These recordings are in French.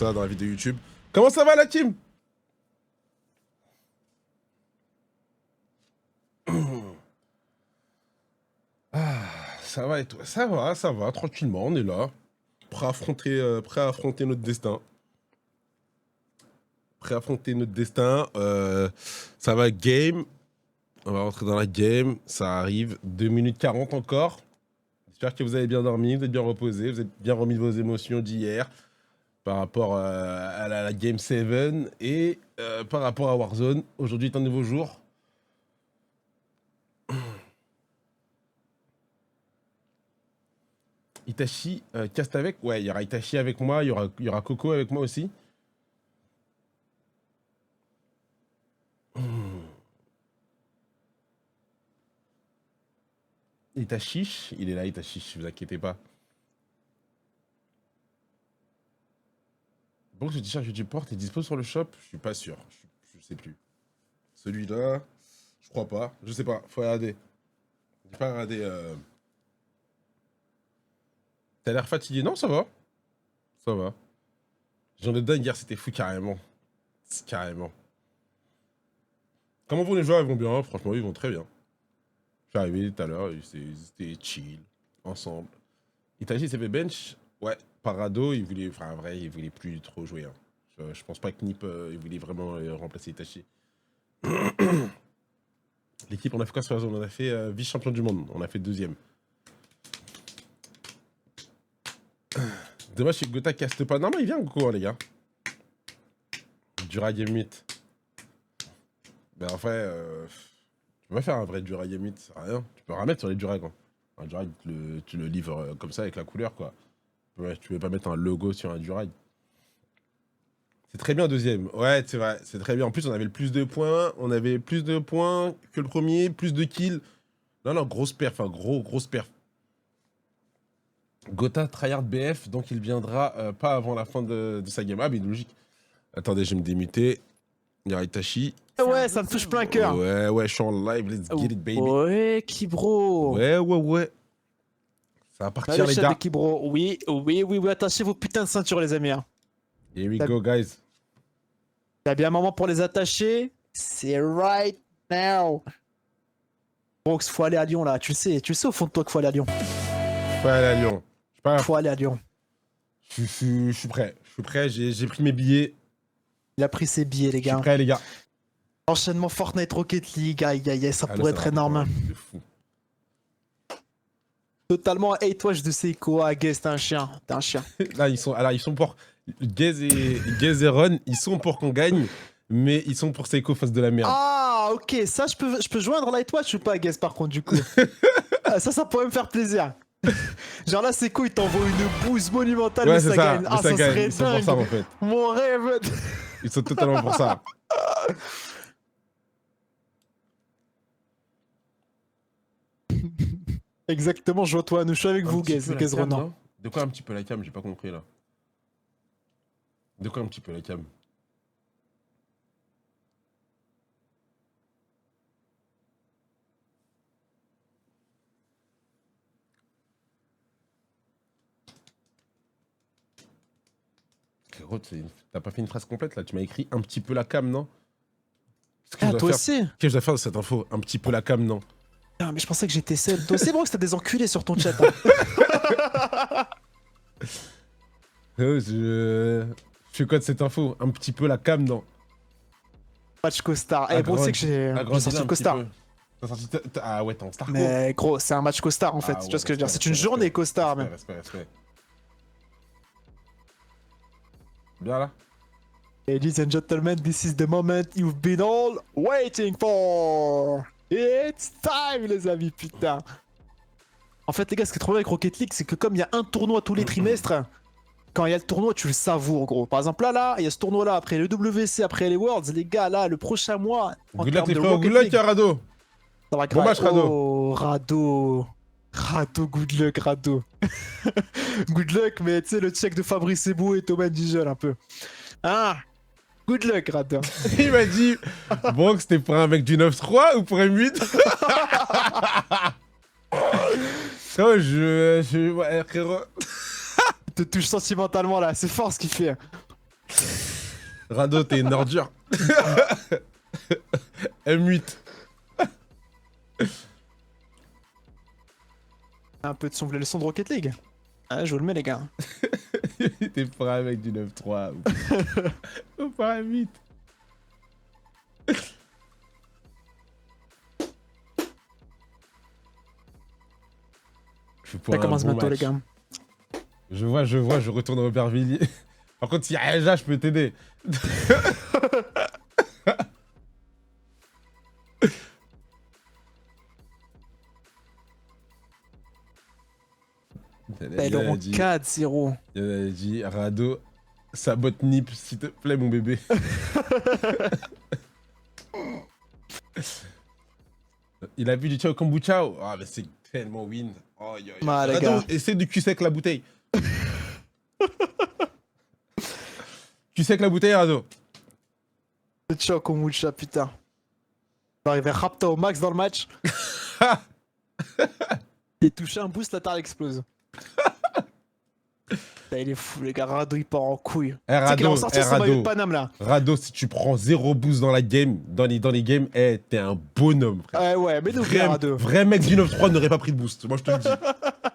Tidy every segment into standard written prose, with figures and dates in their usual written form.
ça dans la vidéo YouTube. Comment ça va la team? Ah, ça va et toi? Ça va, tranquillement, on est là. Prêt à affronter notre destin. Prêt à affronter notre destin. Ça va, game. On va rentrer dans la game. Ça arrive. 2 minutes 40 encore. J'espère que vous avez bien dormi, vous êtes bien reposé, vous êtes bien remis de vos émotions d'hier par rapport à la Game 7 et par rapport à Warzone. Aujourd'hui est un nouveau jour. Itachi, cast avec? Ouais, il y aura Itachi avec moi, il y aura Coco avec moi aussi. Itachi, il est là, Itachi, ne vous inquiétez pas. Bon, ce t-shirt que tu portes est dispo sur le shop? Je suis pas sûr, je sais plus. Celui-là, je crois pas, je sais pas, faut regarder. J'ai pas regardé. T'as l'air fatigué? Non, ça va. Ça va. J'en ai dingue hier, c'était fou carrément. Carrément. Comment vont les joueurs? Ils vont bien, franchement, ils vont très bien. Je suis arrivé tout à l'heure, ils étaient chill, ensemble. Itachi s'est fait bench? Ouais, Parado, il voulait, enfin, en vrai, il voulait plus trop jouer. Hein. Je pense pas que Nip, il voulait vraiment remplacer Itachi. L'équipe, on a fait quoi sur la zone? On a fait vice-champion du monde, on a fait 2ème. Dommage que Gotha caste pas. Non, mais il vient, Goku, hein, les gars. Dura Game 8. Ben, en fait, tu peux pas faire un vrai Dura Game 8, c'est rien. Tu peux remettre sur les Dura, quoi. Un Dura, tu le livres comme ça avec la couleur, quoi. Ouais, tu peux pas mettre un logo sur un Dura. C'est très bien, 2ème. Ouais, c'est vrai, c'est très bien. En plus, on avait le plus de points. On avait plus de points que le premier, plus de kills. Non, non, grosse perf, hein, grosse perf. Gotha tryhard BF, donc il viendra pas avant la fin de sa game. Ah, mais logique. Attendez, je vais me démuter. Il y a Itachi. Ouais, ça me touche plein cœur. Ouais, je suis en live, let's get it, baby. Ouais, Kibro. Ouais. Ça va partir, les gars. Kibro. Oui, attachez vos putains de ceintures, les amis. Hein. Here we go, guys. T'as bien un moment pour les attacher? C'est right now. Brox, faut aller à Lyon, là. Tu sais au fond de toi qu'il faut aller à Lyon. Faut aller à Lyon. Faut aller à Lyon. Je suis prêt. Je suis prêt, j'ai pris mes billets. Il a pris ses billets, les gars. Je suis prêt, les gars. Enchaînement Fortnite Rocket League, aïe, ça pourrait être énorme. De fou. Totalement hate-wash de Seiko. Ah, Guess, t'es un chien. Là, ils sont pour... Gaz et Ron, ils sont pour qu'on gagne, mais ils sont pour Seiko face de la merde. Ah, ok, ça, je peux joindre Lightwatch ou pas, Guess, par contre, du coup. Ça pourrait me faire plaisir. Genre là, Seiko, il t'envoie une bouse monumentale, ouais, mais ça gagne. Ah, ça serait ils sont dingue. pour ça, en fait. Mon rêve. Ils sont totalement pour ça. Exactement, je vois toi, nous, je suis avec vous, Guess Renan. De quoi un petit peu la cam? J'ai pas compris, là. De quoi un petit peu la cam? Frérot, t'as pas fait une phrase complète, là? Tu m'as écrit un petit peu la cam, non? Ah, toi aussi? Qu'est-ce que je dois faire de cette info? Un petit peu la cam, non? Ah, mais je pensais que j'étais seul. Toi aussi, Brox, t'as des enculés sur ton chat. Hein. Je fais quoi de cette info? Un petit peu la cam, non? Match costard. Eh, gros, c'est que j'ai sorti le costard. Ah ouais, t'es en star. Mais gros, c'est un match costard en fait. Tu vois ce que je veux dire? C'est une journée costard même. Respect. Bien là. Ladies and gentlemen, this is the moment you've been all waiting for. It's time, les amis, putain. En fait, les gars, ce qui est trop bien avec Rocket League, c'est que comme il y a un tournoi tous les trimestres, quand il y a le tournoi, tu le savoures, gros. Par exemple, là, il y a ce tournoi-là, après le WC, après les Worlds, les gars, là, le prochain mois. Good luck, les frères, good luck, Rado. Ça va bon match, Rado. Oh, Rado, good luck, Rado. Good luck, mais tu sais, le check de Fabrice Ebou et Thomas Dijol, un peu. Ah, good luck, Rado. Il m'a dit, bon, que c'était pour un mec du 9-3 ou pour un 8? Oh, ouais, frérot. Il te touche sentimentalement, là, c'est fort ce qu'il fait. Rado, t'es une ordure. M8. Un peu de son leçon de Rocket League. Ah, je vous le mets, les gars. T'es pas avec du 9-3. Ou pas M8. Ça commence bientôt, les gars. Je vois, je retourne à Aubervilliers. Par contre, s'il y a Aja, je peux t'aider. Ils auront 4-0. Il a dit, Rado, sabote Nip, s'il te plaît, mon bébé. Il a vu du Ciao Kombucha. Ah, mais c'est tellement win. Oh, Les Rado, gars. essaie de cul sec la bouteille. Cul sec la bouteille, Rado. Ciao, Kombucha, putain. Il va arriver Rapta au max dans le match. Il touche un boost, la tare explose. Putain, il est fou, les gars. Rado, il part en couille. Eh, C'est qu'il a Rado, ressorti son maillot de Paname, là. Rado, si tu prends 0 boost dans la game, dans les games, t'es un bonhomme, frère. Ouais, mais nous, Rado. Vrai mec du 9-3 n'aurait pas pris de boost, moi je te le dis.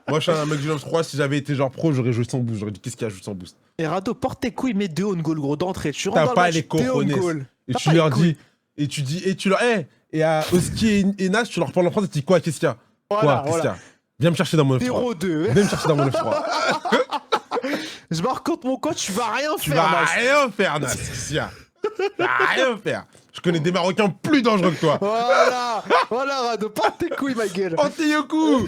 Moi je suis un mec du 9-3, si j'avais été genre pro, j'aurais joué sans boost. J'aurais dit qu'est-ce qu'il y a, joué sans boost. Et Rado, porte tes couilles, mets 2 on goal, gros, d'entrée. Tu rentres T'as dans pas le les match, 2 on cojones. goal. Et T'as tu pas leur les couilles. dis, et tu dis, et tu leur, et à Oski et Nas, tu leur parles en français, tu dis quoi, qu'est-ce qu'il y a? Voilà, Qu'est-ce qu'il y a? Viens me chercher dans mon 9-3. 0-2. Viens me chercher dans mon 9-3. Je marque contre mon coach, tu vas rien Tu faire, vas Nas. rien faire, Nas, qu'est-ce qu'il y a? Tu vas rien faire. Je connais des Marocains plus dangereux que toi. Voilà, voilà, Rado, porte tes couilles, ma gueule. Anti-Yoku.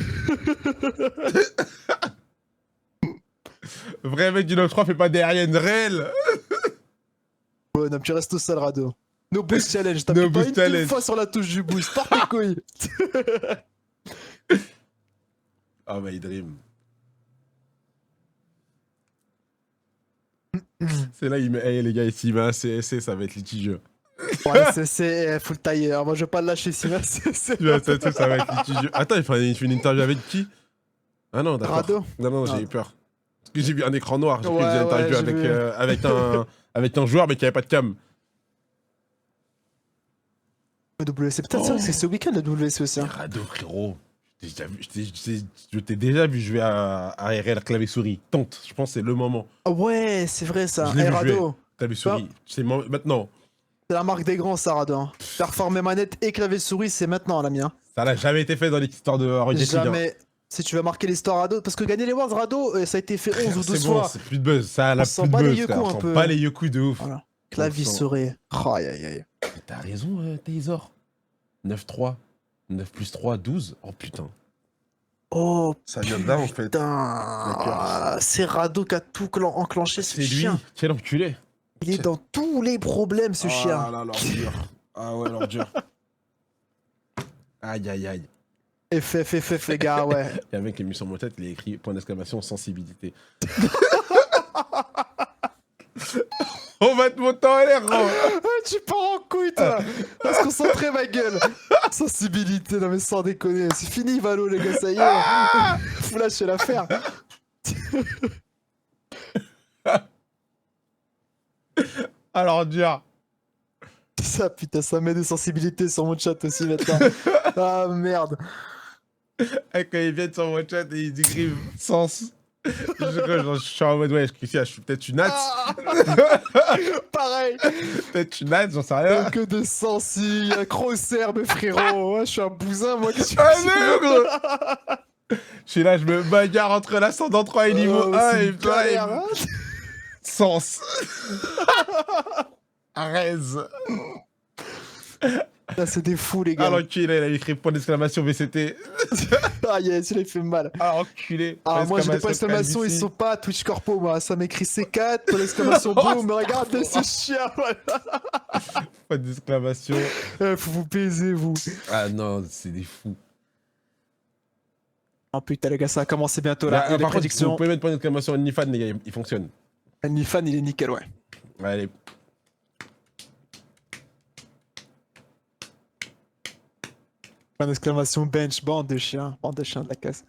Vrai mec du 9-3 fait pas des aériennes réelles. Ouais, non, tu restes au sol, Rado. No boost challenge, No t'appuies pas boost une challenge. fois sur la touche du boost, porte tes couilles. Ah bah il dream. C'est là il met, hey les gars, ici il met un CSC, ça va être litigieux. Ouais, c'est full tailler. Moi, je vais pas le lâcher si c'est. Tu vois, ça va être litigieux. Attends, il fait une interview avec qui? Ah non, d'accord. Rado. Non, j'ai eu peur. Parce que j'ai vu un écran noir, j'ai cru Ouais, que j'ai une interview ouais, j'ai avec un joueur mais qui avait pas de cam. WC, peut-être ça, c'est ce week-end le WC aussi. Hein. Rado, frérot. Je t'ai déjà vu jouer à RL clavier souris. Tente, je pense que c'est le moment. Ah ouais, c'est vrai ça. Je l'ai Hey, vu Rado, Clavier souris. C'est maintenant. c'est la marque des grands, ça, Rado. Hein. Faire former manette et clavier souris, c'est maintenant, la mienne. Ça n'a jamais été fait dans l'histoire de Rocket League. Jamais. Si tu veux marquer l'histoire Rado, parce que gagner les Worlds Rado, ça a été fait 11 ou 12 C'est bon, fois. c'est plus de buzz. Ça a On la s'en plus de bat les buzz. yeux frère. coups, On un s'en peu. bat les yeux coups de ouf. Voilà. Clavier souris. Aïe, aïe, aïe. T'as raison, Taysor. 9-3. 9 plus 3, 12. Oh putain. Oh Ça vient de là en fait. putain. C'est Rado qui a tout enclenché, ce C'est lui. chien. Quel enculé. Il est dans tous les problèmes, ce chien. Ah là, l'ordure. Ah ouais, l'ordure. Aïe, aïe, aïe. FF, les gars, ouais. Il y a un mec qui a mis sur mon tête, il a écrit point d'exclamation sensibilité. On va te monter en l'air, gros. Tu pars en couille, toi. Faut se concentrer, ma gueule. Sensibilité, non mais sans déconner. C'est fini, Valo, les gars, ça y est. Faut lâcher l'affaire. Alors, dur. Ça, putain, ça met des sensibilités sur mon chat aussi maintenant. Ah merde. Et quand ils viennent sur mon chat et ils écrivent sens. Je suis en mode, ouais, je suis peut-être une natte. Ah pareil. Peut-être une natte, j'en sais rien. Que de sensi, un crosser, mes frérots. Ouais, je suis un bousin, moi. Qui Ah non, gros. Je suis là, je me bagarre entre l'ascendant 3 et niveau 1 c'est et une toi, galère, hein. sens. Arrête. Là, c'est des fous, les Ah gars. l'enculé, il a écrit point d'exclamation VCT. Ah, yes, il a fait mal. Ah l'enculé. Ah, moi j'ai des points d'exclamation, ils sont pas Twitch Corpo, moi. Ça m'écrit C4, point d'exclamation, boum, mais regardez ce chien, voilà. Point d'exclamation. Faut vous baiser, vous. Ah non, c'est des fous. Oh putain, les gars, ça a commencé bientôt là. Il y a les Par contre, vous prédictions. pouvez mettre point d'exclamation OnlyFans, les gars, il fonctionne. OnlyFans, il est nickel, ouais. Allez. Point d'exclamation, bench, bande de chiens de la casse.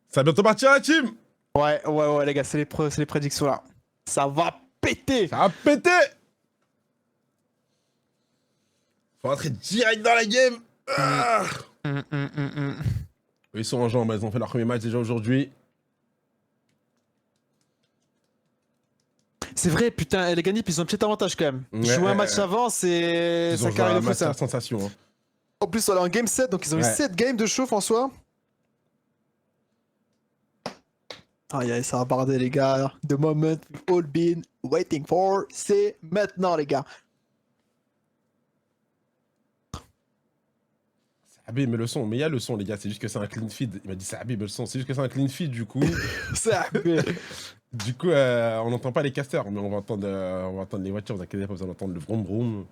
Ça va bientôt partir la team. Ouais, les gars, c'est les prédictions là. Ça va péter. Ça va péter. Faut rentrer direct dans la game. Ah. Ils sont en jambes, ils ont fait leur premier match déjà aujourd'hui. C'est vrai, putain, les Ganip, ils ont un petit avantage quand même. Ouais, Jouer un match avant, c'est. Ils Ça ont joué carré un le feu, match ça. à sensation. Hein. En plus, on est en game 7, donc ils ont eu Ouais. 7 games de show, François. Aïe, ça va barder, les gars. The moment we've all been waiting for, c'est maintenant, les gars. Sabi, mais le son, mais il y a le son, les gars, c'est juste que c'est un clean feed. Il m'a dit, Sabi, mais le son, c'est juste que c'est un clean feed, du coup. Ça, Du coup, on n'entend pas les casters, mais on va entendre les voitures, vous inquiétez pas, vous allez entendre le vroom vroom.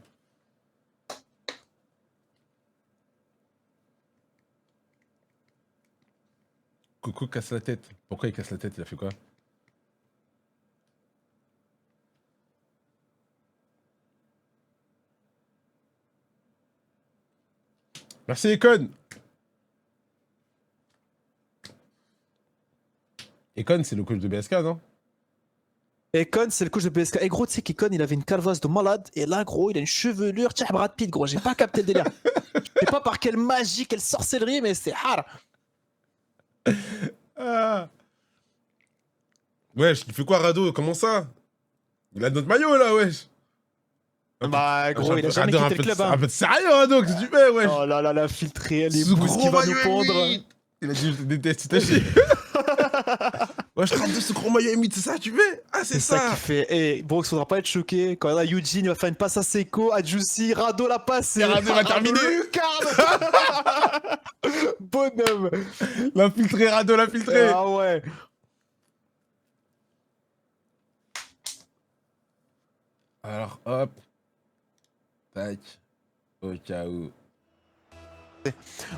Coco casse la tête. Pourquoi il casse la tête? Il a fait quoi? Merci Econ. Econ, c'est le coach de BSK, non? Econ, c'est le coach de BSK. Et gros, tu sais qu'Econ, il avait une calvasse de malade. Et là, gros, il a une chevelure. Tiens, Brad Pitt, gros. J'ai pas capté le délire. Je sais pas par quelle magie, quelle sorcellerie, mais c'est hard. Ah. Wesh, il fait quoi Rado? Comment ça? Il a notre maillot là, wesh. Bah, gros, il a jamais Rado, quitté le club. Un Hein. peu de sérieux, Rado, qu'est-ce que tu fais, wesh? Oh là là, l'infiltré, les Ce boosts gros qu'il va nous maillot pondre. M8. Il a dit, je te déteste, il t'a chié. Wesh, 32 ce gros maillot M8, c'est ça, tu veux? Ah, c'est C'est ça ça. qui fait. Eh, Brooks, faudra pas être choqué. Quand là, Eugene, il va faire une passe à Seiko, à Juicy, Rado la passe. Et Rado va terminer. Lucarne. Bonhomme. L'infiltré, Rado, l'infiltré. Ah ouais. Alors, hop. Tac. Au cas où.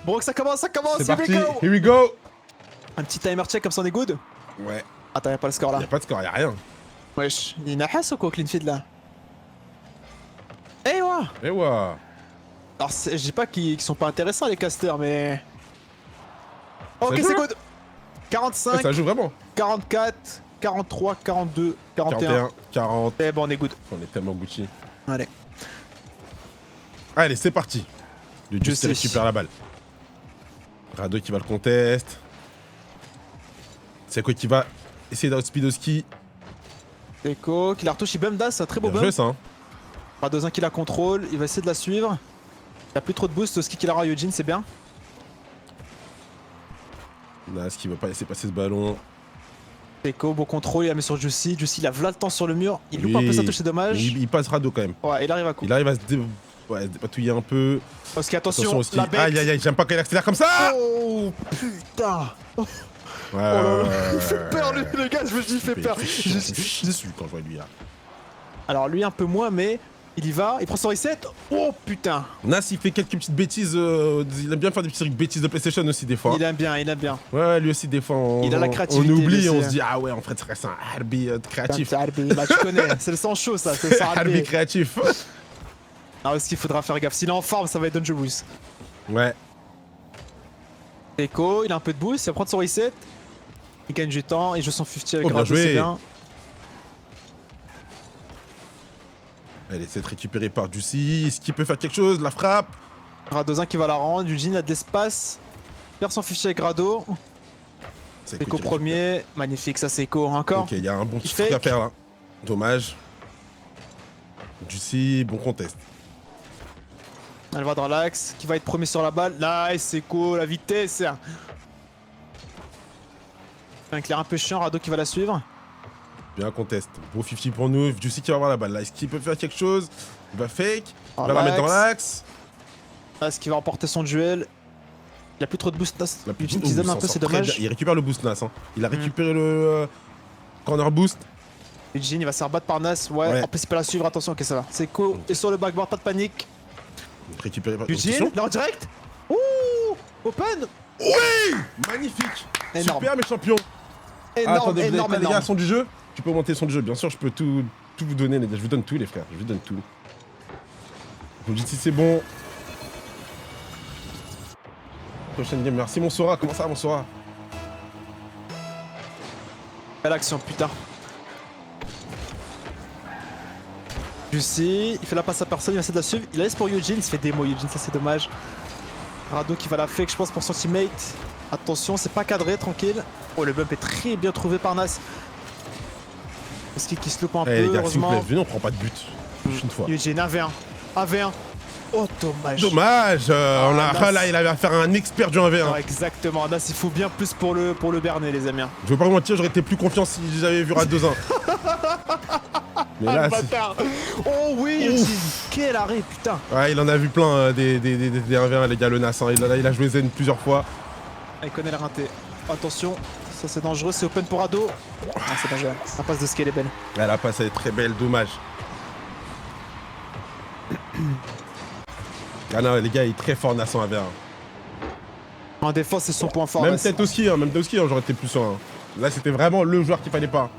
Brooks, ça commence, C'est here parti. we go. Here we go. Un petit timer check comme ça, on est good. Ouais. Attends, y'a pas le score là. Y'a pas de score, y'a rien. Wesh, il y a une hasse ou quoi, clean feed là? Eh ouais. Et ouais. Alors, je dis pas qu'ils sont pas intéressants les casters, mais. Ok, joue, c'est hein. good. 45, Ça joue vraiment. 44, 43, 42, 41. 41, 40. Eh bon, on est good. On est tellement Gucci. Allez. Allez, c'est parti. Le Je Juicy sais. récupère la balle. Rado qui va le contest. C'est quoi qui va essayer d'outspeed au ski. Echo, qui la retouche, il bum das, c'est un très beau Bien bum. joué ça. Hein. Radozin qui la contrôle, il va essayer de la suivre. Il a plus trop de boost, au ski qu'il aura à Eugene, c'est bien. Nas qui va pas laisser passer ce ballon. Echo, beau contrôle, il la met sur Juicy. Juicy, il a v'là le temps sur le mur. Il loupe Oui. un peu sa touche, c'est dommage. Il passe Rado quand même. Ouais, il arrive à coup. Il arrive à se dépatouiller un peu. Au ski, attention, Attention au ski. la bête. Aïe aïe aïe, j'aime pas quand il accélère comme ça. Oh putain. Ouais, Oh là là, il ouais, fait peur, lui, les gars, je me dis, il fait peur. Il fait chier quand je vois lui là. Alors lui un peu moins, mais il y va, il prend son reset. Oh putain. Nas il fait quelques petites bêtises, il aime bien faire des petites bêtises de PlayStation aussi des fois. Il aime bien, il aime bien. Ouais, lui aussi des fois Il a la on créativité, oublie lui et on aussi, se dit ah ouais en fait ça reste un Harbi créatif. Bah tu connais, c'est le sang chaud ça, c'est ça. Harbi créatif. Alors ce qu'il faudra faire gaffe, s'il est en forme ça va être dangerous. Ouais. Echo, il a un peu de boost, il va prendre son reset. Il gagne du temps, il joue son 50 avec Oh, bien Rado, joué. c'est bien. Elle essaie de récupérer par Juicy, est-ce qu'il peut faire quelque chose? La frappe. Radozin qui va la rendre, Eugene a de l'espace. Perd son 50 avec Rado. C'est Echo premier, magnifique, ça c'est Echo encore. Ok, il y a un bon petit fake. truc à faire là. Dommage. Juicy, bon contest. Elle va dans l'axe, qui va être premier sur la balle. Nice, Echo, la vitesse. Un éclair un peu chiant, Rado qui va la suivre. Bien contest. Beau 50 pour nous. Juicy qui va avoir la balle là. Est-ce qu'il peut faire quelque chose? Il va fake. Dans Il va la mettre dans l'axe. l'axe. Est-ce qu'il va remporter son duel? Il a plus trop de boost. La petite- Eugene qui zone il un s'en peu, sort c'est très dommage. bien. Il récupère le boost Nas. Hein. Il a récupéré le corner boost. Eugene il va se faire battre par Nas. Ouais, en plus il peut la suivre, attention, ok ça va. C'est Echo est sur le backboard, pas de panique. Récupéré par Eugene, là en direct. Ouh, open. Magnifique. Énorme. Super mes champions. Énorme, Attendez, vous avez énorme, pas les énorme. gars, son du jeu? Tu peux monter son du jeu, bien sûr, je peux tout vous donner, les gars. Je vous donne tout, les frères, je vous donne tout. Vous me dites si c'est bon. Prochaine game, merci mon Sora, comment ça mon Sora? Belle action, putain. Juicy, il fait la passe à personne, il va essayer de la suivre. Il la laisse pour Eugene, il se fait démo Eugene, ça c'est dommage. Rado qui va la fake, je pense, pour son teammate. Attention, c'est pas cadré, tranquille. Oh, le bump est très bien trouvé par Nas. Oski qui se loupe un peu, les gars, s'il vous heureusement. plaît, venez, on prend pas de but. Juste une fois. Eugene, 1v1. 1v1. Oh, dommage. Dommage, on a, Nas. là, il avait à faire un expert du 1v1. Non, exactement, Nas, il faut bien plus pour le Bernet, les amis. Je veux pas vous mentir, j'aurais été plus confiant si j'avais vu Rad 2-1. Mais Ah, là, le c'est... bâtard. Oh oui, Eugene. Quel arrêt, putain. Ouais, il en a vu plein des 1v1, les gars, le Nas. Hein. Il a joué Zen plusieurs fois. Ah, il connaît le rinté. Attention, ça c'est dangereux, c'est open pour Rado. Ah, c'est dangereux. La passe de ski, elle est belle. Ouais, la passe, elle est très belle, dommage. Ah non, les gars, il est très fort, Nas en 1v1. En défense, c'est son point fort. Même Nas. Tetoski, hein, j'aurais été plus serein. Là, c'était vraiment le joueur qu'il fallait pas.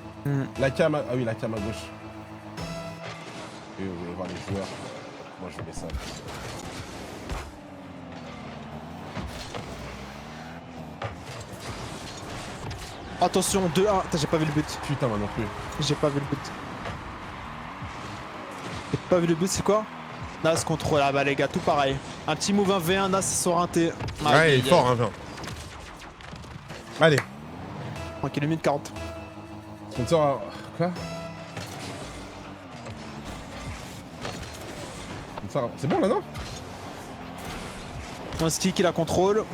La cam, ah oui, la cam à gauche. Et vous voulez voir les joueurs. Moi, je mets ça. Attention, 2-1. J'ai pas vu le but. Putain, moi non plus. J'ai pas vu le but. J'ai pas vu le but, c'est quoi? Nas contrôle, ah bah les gars, tout pareil. Un petit move 1v1, Nas sur un T. Ouais, il est fort, hein, 20. Allez. Tranquille, 1 minute 40. Sponsor. Quoi? C'est bon là, non? Oski qui la contrôle.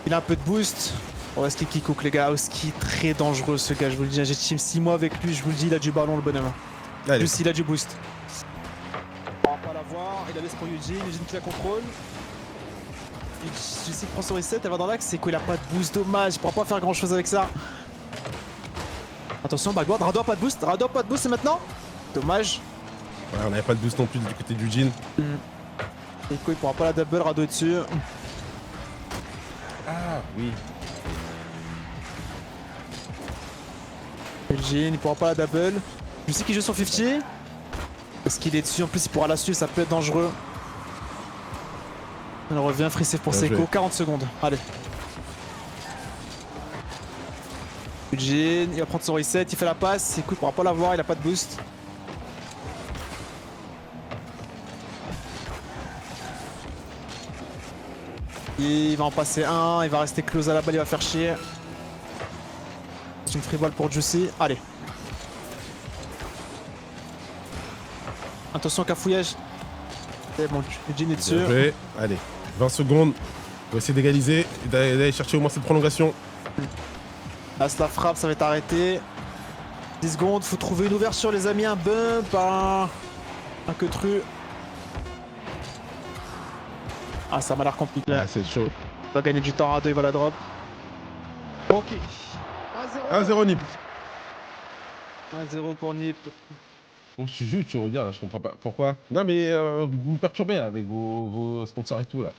Il a un peu de boost. Oski qui cook les gars. Oski très dangereux ce gars, je vous le dis. J'ai team 6 mois avec lui, je vous le dis, il a du ballon le bonhomme. Allez. Plus il a du boost. On va pas la voir, il la laisse pour Eugene, Eugene qui la contrôle. Je sais qu'il prend son reset, elle va dans l'axe, c'est quoi, il a pas de boost, dommage, il pourra pas faire grand chose avec ça. Attention, backboard, Rado a pas de boost, c'est maintenant. Dommage. Ouais, on avait pas de boost non plus du côté du Jin. Et quoi, il pourra pas la double, Rado est dessus. Ah oui. Eugene, il pourra pas la double. Je sais qu'il joue sur 50. Parce qu'il est dessus, en plus il pourra la suivre, ça peut être dangereux. On revient, free save pour Bien Seiko, joué. 40 secondes, allez. Eugene, il va prendre son reset, il fait la passe, Seiko il pourra pas l'avoir, il a pas de boost. Et il va en passer un, il va rester close à la balle, il va faire chier. C'est une free ball pour Juicy, allez. Attention cafouillage. C'est bon, Eugene est dessus. Bien joué. Allez, 20 secondes. On va essayer d'égaliser et d'aller chercher au moins cette prolongation. Là, la frappe, ça va être arrêté. 10 secondes, faut trouver une ouverture, les amis. Un bump, un queutru. Ah, ça m'a l'air compliqué. Ah, c'est chaud. Il va gagner du temps, Rado, il va la drop. Ok. 1-0. 1-0 Nip. 1-0 pour Nip. Bon, je jure, tu regardes, je comprends pas. Pourquoi? Non, mais vous me perturbez là, avec vos sponsors et tout là.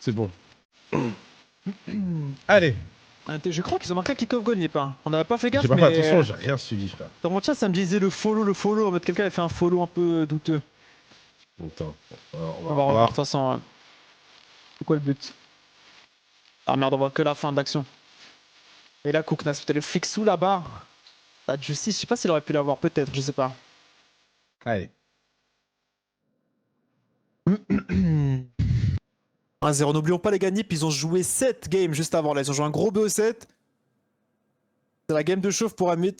C'est bon. Allez. Je crois qu'ils ont marqué un kick-off goal, Nip. On n'avait pas fait gaffe, J'ai pas mais... fait attention, j'ai rien suivi, frère. Dans mon chat, ça me disait le follow. En mode, quelqu'un avait fait un follow un peu douteux. Attends, On va revoir de toute façon. C'est quoi le but? Ah merde, on voit que la fin de l'action. Et là, Cook Nas, peut-être le flic sous la barre. La justice, je sais pas s'il aurait pu l'avoir, peut-être, je sais pas. Allez. 1-0, n'oublions pas les gars, Nip, ils ont joué 7 games juste avant là, ils ont joué un gros BO7. C'est la game de chauffe pour Amit.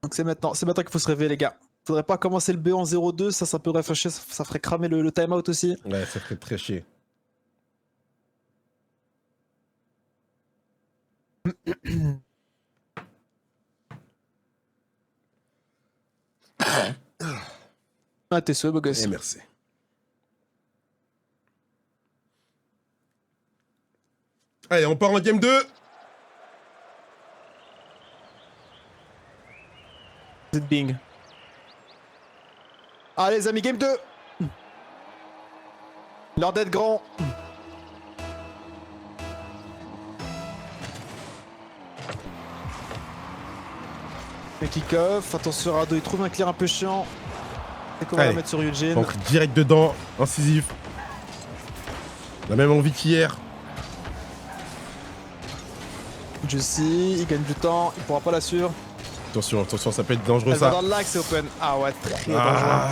Donc c'est maintenant qu'il faut se réveiller les gars. Faudrait pas commencer le BO en 0-2, ça peut fâcher, ça ferait cramer le timeout aussi. Ouais, ça ferait très chier. Ah t'es sûr beau gosse. Et merci. Allez, on part en game 2. Bing. Allez les amis, game 2. L'heure d'être grand. Le kick-off, attention Rado, il trouve un clear un peu chiant. Et qu'on va la Allez. mettre sur Eugene. Donc direct dedans, incisif. La même envie qu'hier. Jussi, il gagne du temps, il pourra pas la suivre. Attention, attention, ça peut être dangereux Elle va ça. dans l'axe, c'est open. Ah ouais, très dangereux. Ah,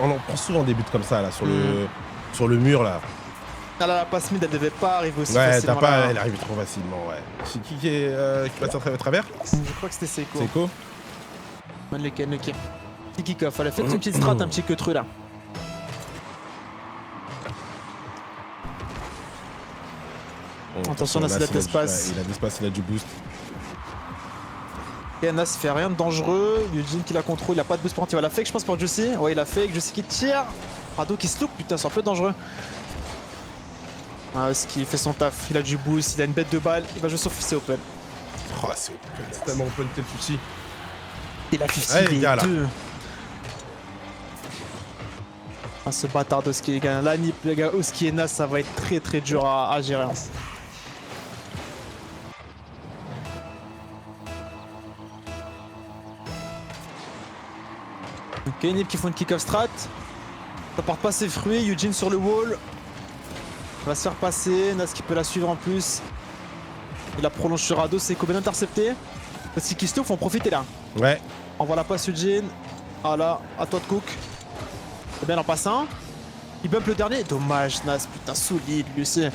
on en prend souvent des buts comme ça là, sur le mur là. Ah là, la passe mid, elle devait pas arriver aussi Ouais, facilement. t'as pas, là. elle arrive trop facilement, ouais. C'est qui passe à travers? Je crois que c'était Seiko. Seiko. Man, le kick. Petit kick-off, elle a fait une petite strat, un petit queutru là. Bon, Attention, Nas, il a de l'espace. Il a de l'espace, il a du boost. Et Nas fait rien de dangereux. Eugene qui la contrôle, il a pas de boost pour il va la fake, je pense, pour Jussi. Ouais, il a fake, Jussi qui tire. Rado qui se loupe, putain, c'est un peu dangereux. Ah, ce qui fait son taf, il a du boost, il a une bête de balle, il va jouer sur c'est open. Oh, c'est open, c'est tellement open, quel souci. Il a 50 Allez, les les gars, là. deux. Ah, ce bâtard d'Oski, les gars. Là, Nip, les gars, Oski et Nas, ça va être très très dur à gérer. Hein. Ok, Nip qui font une kick-off strat. Ça porte pas ses fruits. Eugene sur le wall. Il va se faire passer. Nas qui peut la suivre en plus. Il la prolonge sur Rado. C'est bien intercepté. Parce qu'ils faut en profiter là. Ouais. Envoie la passe Eugene. Ah là, à toi de cook. C'est bien, il en passe un. Il bump le dernier. Dommage, Nas. Putain, solide lui aussi. Ouais,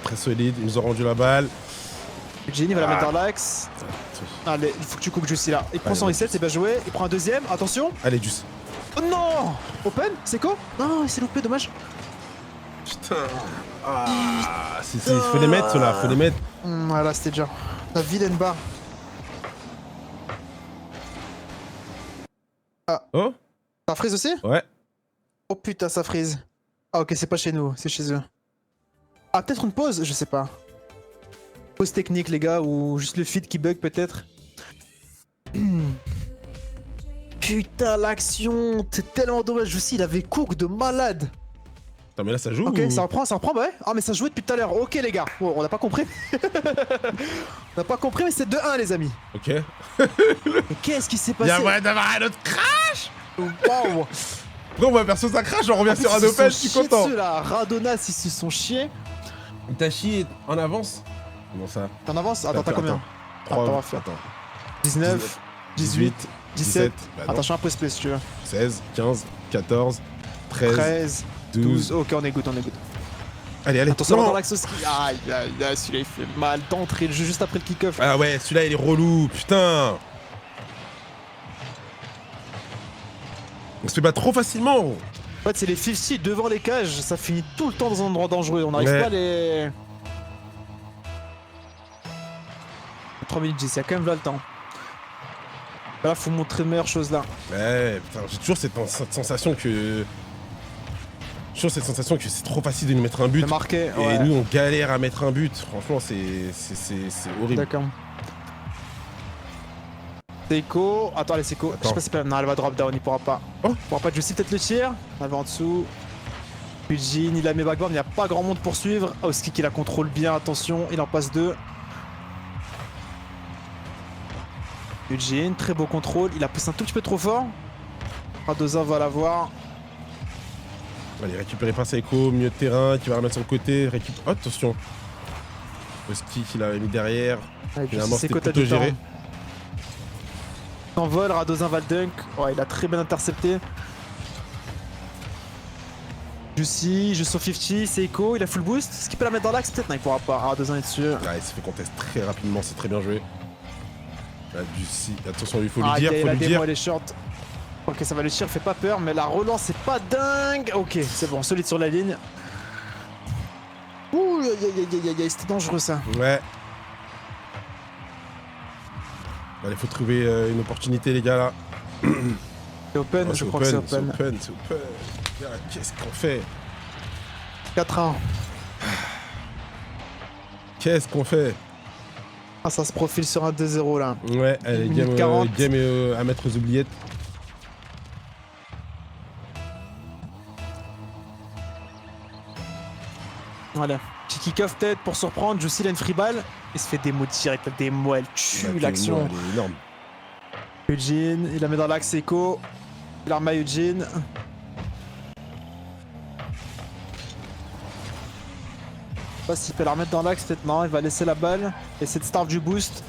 très solide, ils nous ont rendu la balle. Eugene, il va la mettre dans l'axe. Allez, il faut que tu cookes Jussi là. Il prend Allez, son vas-y. reset, c'est bien joué. Il prend un deuxième. Attention. Allez, Juice. Oh non. Open. C'est quoi? Non, il s'est loupé, dommage. Putain. Ah, faut les mettre, ceux-là, faut les mettre. Voilà, c'était dur. La vilaine barre. Oh. Ça frise aussi? Ouais. Oh putain, ça frise. Ah ok, c'est pas chez nous, c'est chez eux. Ah, peut-être une pause, je sais pas. Pause technique, les gars, ou juste le feed qui bug peut-être. Putain, l'action, c'est tellement dommage aussi, il avait cook de malade. Attends, mais là, ça joue Ok, ou... ça reprend, bah ouais. Ah, mais ça jouait depuis tout à l'heure. Ok, les gars, oh, on n'a pas compris. On n'a pas compris, mais c'est 2-1, les amis. Ok. Mais qu'est-ce qui s'est passé? Y'a moyen d'avoir un autre crash. Waouh. Non, bah, perso, ça crash, on revient sur un open, je suis content. Là. Radonas, ils se sont chiés. Itachi est en avance. Comment ça? T'en avances? Attends, t'as combien? Attends, on va faire. 19, 18, 17. Bah non. Attention, un peu space si tu veux. 16, 15, 14, 13, 13, 12. Ok, on est good, on est good. Allez, allez. Attention, Non. dans l'axe au ski. Aïe, aïe, aïe, celui-là il fait mal d'entrer le jeu juste après le kick-off. Ah ouais, celui-là, il est relou, putain. On se fait battre trop facilement. En fait, c'est les 50 devant les cages, ça finit tout le temps dans un endroit dangereux. On n'arrive Ouais. pas à les. 3 minutes 10, il y a quand même là le temps. Là, faut montrer de meilleures choses là. Ouais, putain, j'ai toujours cette sensation que... c'est trop facile de nous mettre un but. C'est marqué, Et ouais. nous, on galère à mettre un but. Franchement, c'est horrible. D'accord. Seiko. Attends, allez, Seiko. Je Attends. sais pas si non, elle va drop down, il pourra pas. Oh. Il pourra pas Jussi, peut-être le tir. Elle va en dessous. Eugene, il a mis backboard, il n'y a pas grand monde pour suivre. Oski qui la contrôle bien, attention, il en passe 2. Eugene, très beau contrôle, il a poussé un tout petit peu trop fort. Radoza va l'avoir. Allez, récupérer pas Seiko, milieu de terrain, qui va remettre sur le côté. Oh, attention. Oski qui l'a mis derrière. Ouais, Finalement, Seiko, c'était t'as plutôt du temps. géré. S'envole, Radozin va le dunk. Ouais, il a très bien intercepté. Jussi, juste sur 50, Seiko, il a full boost. Est-ce qu'il peut la mettre dans l'axe peut-être? Non, il pourra pas. Radozin est dessus. Ouais, il s'est fait contest très rapidement, c'est très bien joué. Là, attention, il faut lui Ah, dire, il faut a lui la dire. démo, elle est short. Ok, ça va le tir, fait pas peur, mais la relance c'est pas dingue. Ok, c'est bon, solide sur la ligne. Ouh, aïe, aïe, aïe, aïe, aïe, c'était dangereux ça. Ouais. Allez, faut trouver une opportunité, les gars, là. C'est open, Oh, je crois que c'est open. c'est open. Ah, qu'est-ce qu'on fait? 4-1. Qu'est-ce qu'on fait? Ah, ça se profile sur un 2-0 là. Ouais, allez, Minute game, 40. à mettre aux oubliettes. Voilà. Petit kick-off tête pour surprendre. Jussi, il a une free ball. Il se fait démo direct. La démo, elle tue Bah, l'action. Elle est énorme. Eugene, il la met dans l'axe Echo. Il la remet à Eugene. sais pas s'il peut la remettre dans l'axe, peut-être non, il va laisser la balle. Essayer de start du boost.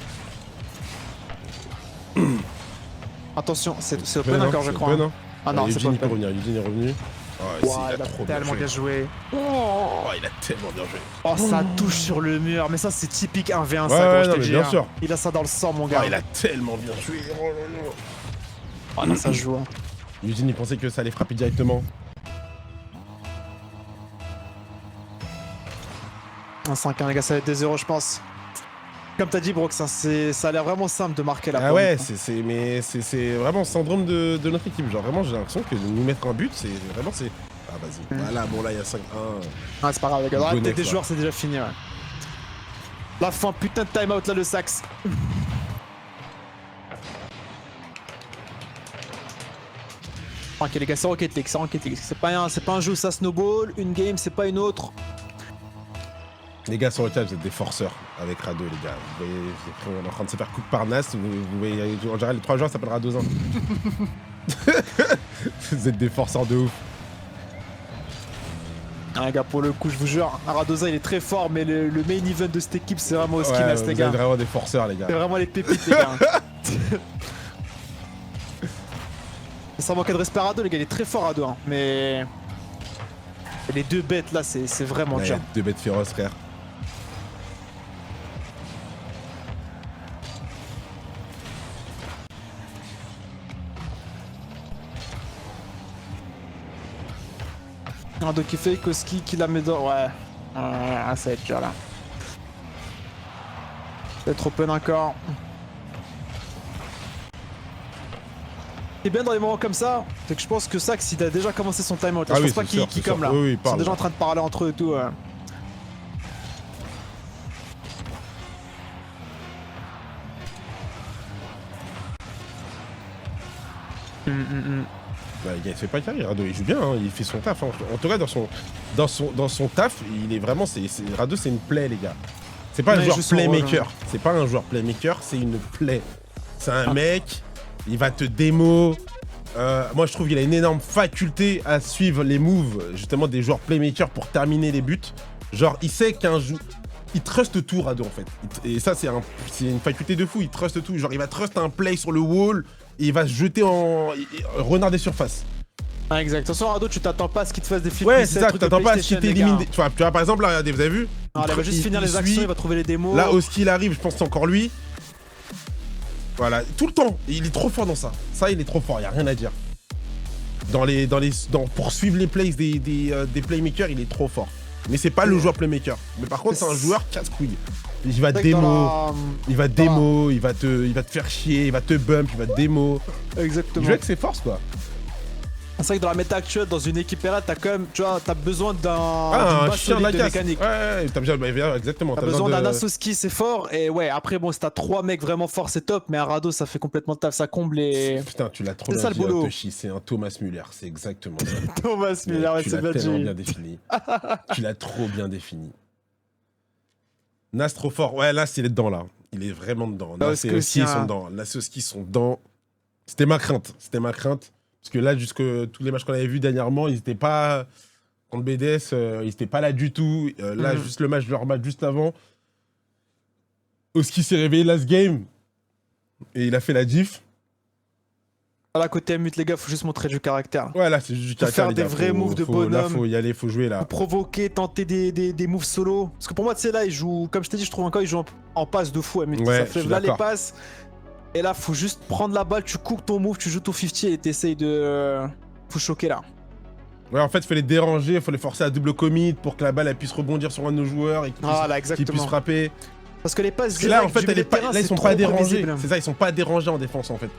Attention, c'est open encore, je crois. Open, hein. Ah non, c'est pas Eugene peut open. revenir, Eugene est revenu. Oh, Wow, il a trop bien tellement joué. bien joué. Oh, il a tellement bien joué. Oh, ça touche sur le mur, mais ça c'est typique 1v1 Ouais, ça, gros, je non, te mais dis. bien hein. sûr. Il a ça dans le sang, mon Oh, gars. il a tellement bien joué. Oh là là. Oh non, ça se joue. Hein. Eugene, il pensait que ça allait frapper directement. 1-5-1, les gars, ça va être 2-0, je pense. Comme t'as dit, Brox, hein, ça a l'air vraiment simple de marquer la Ah pointe, ouais, hein. mais c'est vraiment le syndrome de notre équipe. Genre vraiment, j'ai l'impression que nous mettre un but, c'est vraiment c'est. Ah vas-y. Voilà, bon là il y a 5-1. Ah, c'est pas grave, les gars. Dans la Go tête next, des là. joueurs, c'est déjà fini, ouais. La fin, putain de time-out là, le Sax. Ok, les gars, c'est Rocket League, c'est Rocket League. C'est pas un jeu où ça snowball, une game, c'est pas une autre. Les gars sur le chat, vous êtes des forceurs avec Rado, les gars. Vous voyez, on est en train de se faire coup de Parnasse. Vous voyez, en général, les 3 joueurs s'appellent Radozin. Vous êtes des forceurs de ouf. Ah, les gars, pour le coup, je vous jure, Aradoza il est très fort, mais le main event de cette équipe, c'est vraiment Oskines, Ouais, les vous gars. êtes vraiment des forceurs, les gars. C'est vraiment les pépites, les gars. Ça manquait de respect à Rado, les gars, il est très fort Rado, hein, mais. Et les deux bêtes là, c'est vraiment Ouais, il y a dur. 2 bêtes féroces, frère. Rado qui fait, Koski qui la met dans. Ouais. Ah, ça va être dur là. Ça va être open encore. Et bien dans les moments comme ça, c'est que je pense que Sax il a déjà commencé son timeout. Ah Je oui, pense pas c'est qu'il sûr, c'est comme sûr. là. Oui, oui, il Ils sont parle, déjà là. en train de parler entre eux et tout. Bah, il fait pas carrière, Rado, il joue bien, hein, il fait son taf. Hein. En tout cas, dans son taf, il est vraiment. Rado, c'est une plaie, les gars. C'est pas un Ouais, joueur il joue son rôle, playmaker. C'est pas un joueur playmaker, c'est une plaie. C'est un mec, il va te démo. Moi, je trouve qu'il a une énorme faculté à suivre les moves, justement, des joueurs playmakers pour terminer les buts. Genre, il sait qu'un joueur. Il trust tout, Rado, en fait. Et ça, c'est une faculté de fou. Il trust tout. Genre, il va trust un play sur le wall et il va se jeter en renard des surfaces. Ah, exact. Attention, Rado, tu t'attends pas à ce qu'il te fasse des flips. Ouais, reset, c'est ça, trucs tu de t'attends pas à ce qu'il PlayStation, t'élimine. les gars. Tu vois, par exemple, là, regardez, vous avez vu Ah, il va juste finir les actions, il va trouver les démos. Là, Oski, il arrive, je pense que c'est encore lui. Voilà, tout le temps. Il est trop fort dans ça. Ça, il est trop fort, il n'y a rien à dire. Pour suivre les plays des playmakers, il est trop fort. Mais c'est pas le joueur playmaker. Mais par contre, c'est un joueur casse-couille. Il va démo, il va démo, il va te faire chier, il va te bump, il va te démo. Il Exactement. joue avec ses forces, quoi. C'est vrai que dans la méta actuelle, dans une équipe là, t'as quand même, tu vois, t'as besoin d'un Un base chien de la solide de casse. mécanique. Ouais, t'as besoin, exactement. T'as besoin d'un Asoski, c'est fort. Et ouais, après, bon, si t'as 3 mecs vraiment forts, c'est top. Mais un Rado, ça fait complètement le taf, ça comble les. Putain, tu l'as trop C'est bien ça, le dit, boulot. Toshi, c'est un Thomas Müller, c'est exactement ça. Thomas Miller, ouais, Tu c'est l'as tellement bien bien défini. Tu l'as trop bien défini. Nas trop fort. Ouais, Nas, il est dedans, là. Il est vraiment dedans. Nas et Oski, ils sont dedans. Nas et Oski sont dedans. C'était ma crainte. C'était ma crainte. Parce que là, jusque tous les matchs qu'on avait vus dernièrement, ils n'étaient pas... Contre BDS, ils n'étaient pas là du tout. Là, juste le match, leur match juste avant. Oski s'est réveillé last game. Et il a fait la diff. Là, côté mute, les gars, faut juste montrer du caractère. Ouais, là, c'est juste du Faut caractère, faire les des gars. vrais moves de Là, bonhomme. faut y aller, faut jouer, là. Faut provoquer, tenter des moves solo. Parce que pour moi, tu sais, là, il joue, comme je t'ai dit, je trouve encore, il joue en passe de fou à mute. Ouais, Ça je fait suis là les d'accord. passes. Et là, faut juste prendre la balle, tu coupes ton move, tu joues ton 50 et t'essayes de. Faut choquer là. Ouais, en fait, il faut les déranger, il faut les forcer à double commit pour que la balle elle puisse rebondir sur un de nos joueurs et qu'ils puissent, Voilà, qu'ils puissent exactement. frapper. Parce que les passes Parce que là, en directes fait, du milieu de là, terrain, ils c'est sont trop pas dérangés. prévisible. C'est ça, ils sont pas dérangés en défense, en fait.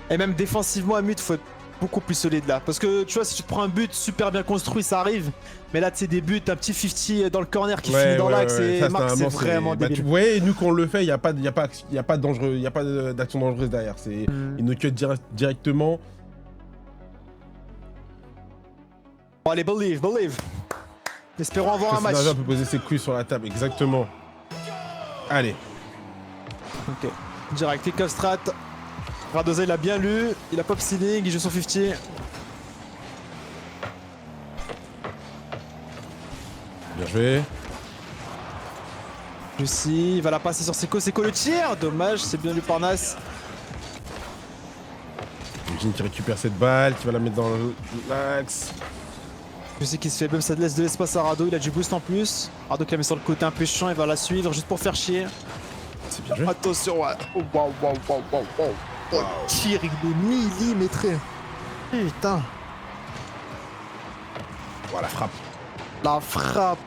Et même défensivement à mute, faut être beaucoup plus solide là. Parce que tu vois, si tu te prends un but super bien construit, ça arrive. Mais là, tu sais, des buts, un petit 50 dans le corner qui finit dans l'axe et Ça, Marc, c'est vraiment, vraiment bah, débile. tu vois, nous, quand on le fait, il n'y a pas dangereux, il y a pas d'action dangereuse derrière. Il nous cut directement. Bon, allez, believe. Espérons avoir un match. On peut poser ses couilles sur la table, exactement. Allez. Ok. Direct, kick off strat. Radoza, il a bien lu. Il a pop ceiling, il joue son 50. Bien joué. Lucie, il va la passer sur Seco. Seco le tir. Dommage, c'est bien lu par Nas. Eugene qui récupère cette balle, qui va la mettre dans l'axe. Lucie qui se fait bum, ça laisse de l'espace à Rado. Il a du boost en plus. Rado qui la met sur le côté un peu chiant. Il va la suivre juste pour faire chier. C'est bien joué. Attention, ouais. Oh, waouh, waouh, waouh, waouh, waouh. Oh, tir, il est millimétré. Putain. Oh, la frappe. La frappe.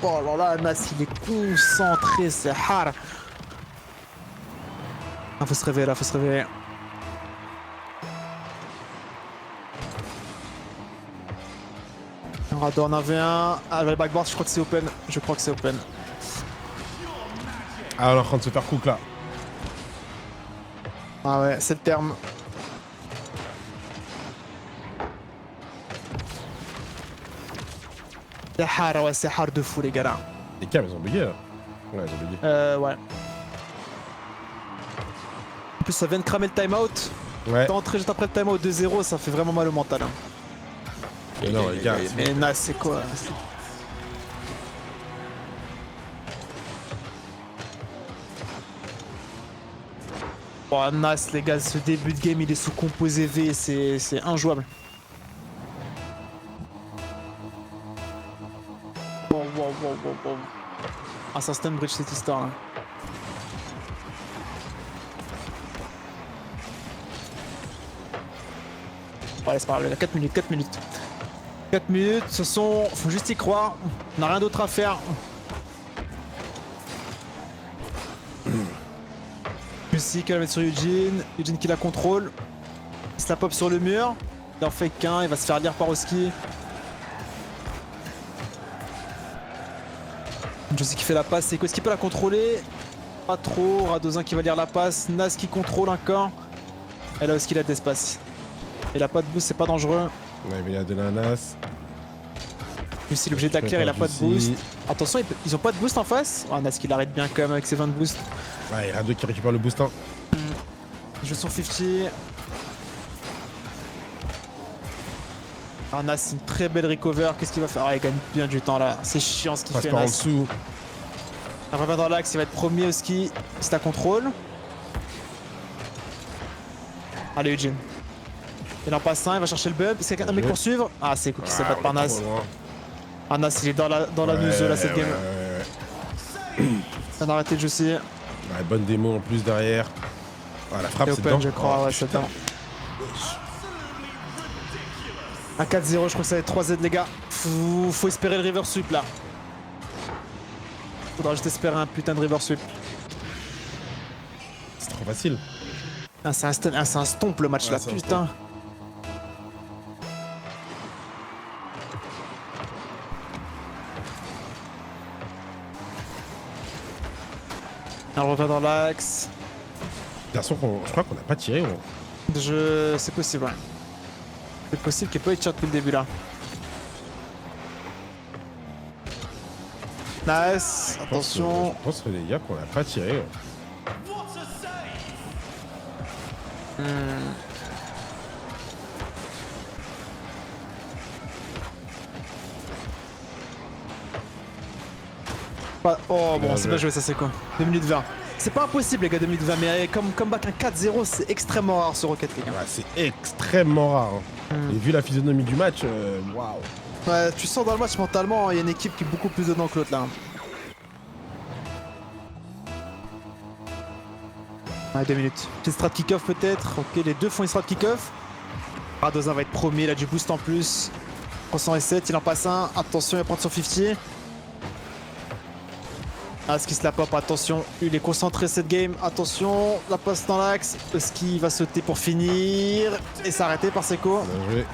Oh là là, Nas, il est concentré, c'est hard. Ah, faut se réveiller là, faut se réveiller. Rado en avait un. Ah, le backboard, je crois que c'est open. Je crois que c'est open. Ah, on est en train de se faire cook là. Ah ouais, c'est le terme. C'est hard, ouais, c'est hard de fou, les gars là. Les câbles, ils ont bugué là. Ouais, ils ont bugué. Ouais. En plus, ça vient de cramer le timeout. Ouais. T'es entré juste après le timeout 2-0, ça fait vraiment mal au mental. Hein. Mais non, les gars. Mais Nas, c'est quoi? Oh, Nas, les gars, ce début de game, il est sous composé V, c'est injouable. Wow. Ah, ça stun bridge cette histoire là. Ouais, c'est pas grave, 4 minutes. 4 minutes, faut juste y croire. On n'a rien d'autre à faire. Lucie qui va la mettre sur Eugene. Eugene qui la contrôle. Il se la pop sur le mur. Il en fait qu'un, il va se faire lire par Oski. Lucie qui fait la passe, c'est quoi? Est-ce qu'il peut la contrôler? Pas trop. Radozin qui va lire la passe. Nas qui contrôle encore. Et là Oski il a de l'espace. Il a pas de boost, c'est pas dangereux. Ouais, mais il y a de l'ananas. Lucie il est obligé de la clear, il a pas de boost. Attention, ils ont pas de boost en face. Ah, Nas qui l'arrête bien quand même avec ses 20 de boost. Ouais, il y a deux qui récupère le boost. Hein. Il joue son 50. Ah, Nas, une très belle recover. Qu'est-ce qu'il va faire? Ah, il gagne bien du temps là. C'est chiant ce qu'il Passe fait. par en Nas. dessous. Il revient dans l'axe, il va être premier au ski. C'est à contrôle. Allez, Eugene. Il en passe un, il va chercher le bump. Est-ce qu'il y a quelqu'un de mec pour suivre? Ah, c'est cool qui se bat par Nas. Ah, Nas, il est dans la news là cette game. Ça a arrêté de jouer aussi. Ouais, bonne démo en plus derrière. Ah, la frappe, C'est c'est open, dedans. je crois, Oh, ouais, c'est dedans. À 4-0, je crois que ça va être 3Z, les gars. Faut espérer le river sweep là. Faudra juste espérer un putain de river sweep. c'est trop facile. Ah, c'est un stomp le match Ouais, là, c'est un putain. On revient dans l'axe. De toute façon, je crois qu'on n'a pas tiré. Gros. C'est possible, ouais. C'est possible qu'il n'y ait pas eu de shot depuis le début là. Nice, attention. Je pense que les gars qu'on n'a pas tiré. Oh bon, Bien c'est joué. bien joué, ça c'est quoi? 2 minutes 20. C'est pas impossible les gars, 2 minutes 20, mais comme comeback un 4-0, c'est extrêmement rare ce Rocket League. Ouais, c'est extrêmement rare. Hein. Et vu la physionomie du match, waouh. Ouais, tu sens dans le match mentalement, il y a une équipe qui est beaucoup plus dedans que l'autre là. Ouais, 2 minutes. Petit strat kick-off peut-être. Ok, les deux font une strat kick-off. Radozin va être premier, il a du boost en plus. 307, il en passe un. Attention, il va prendre son 50. Ah, Ski se la pop, attention. Il est concentré cette game. Attention, la passe dans l'axe. Ski va sauter pour finir. Et s'arrêter par Seco. Bien joué.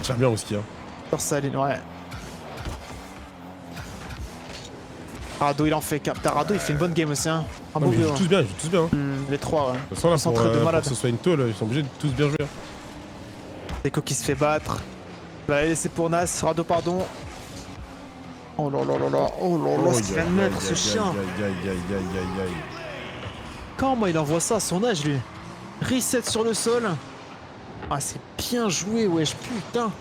Tire bien au ski. Hein. Sur sa ligne, ouais. Rado, il en fait cap. Rado, il fait une bonne game aussi. Hein. Un Non, beau mais ils jeu. jouent tous bien, ils jouent tous bien. Hein. Les trois, ouais. De toute façon, là, Concentré de pour malade. que ce soit une tôle, ils sont obligés de tous bien jouer. Hein. Seco qui se fait battre. Il va la laisser pour Nas. Rado, pardon. Oh là là là là. Oh là là, ce qu'il vient de mettre, ce chien. Aïe. Comment il envoie ça à son âge, lui? Reset sur le sol. Ah, c'est bien joué, wesh, putain.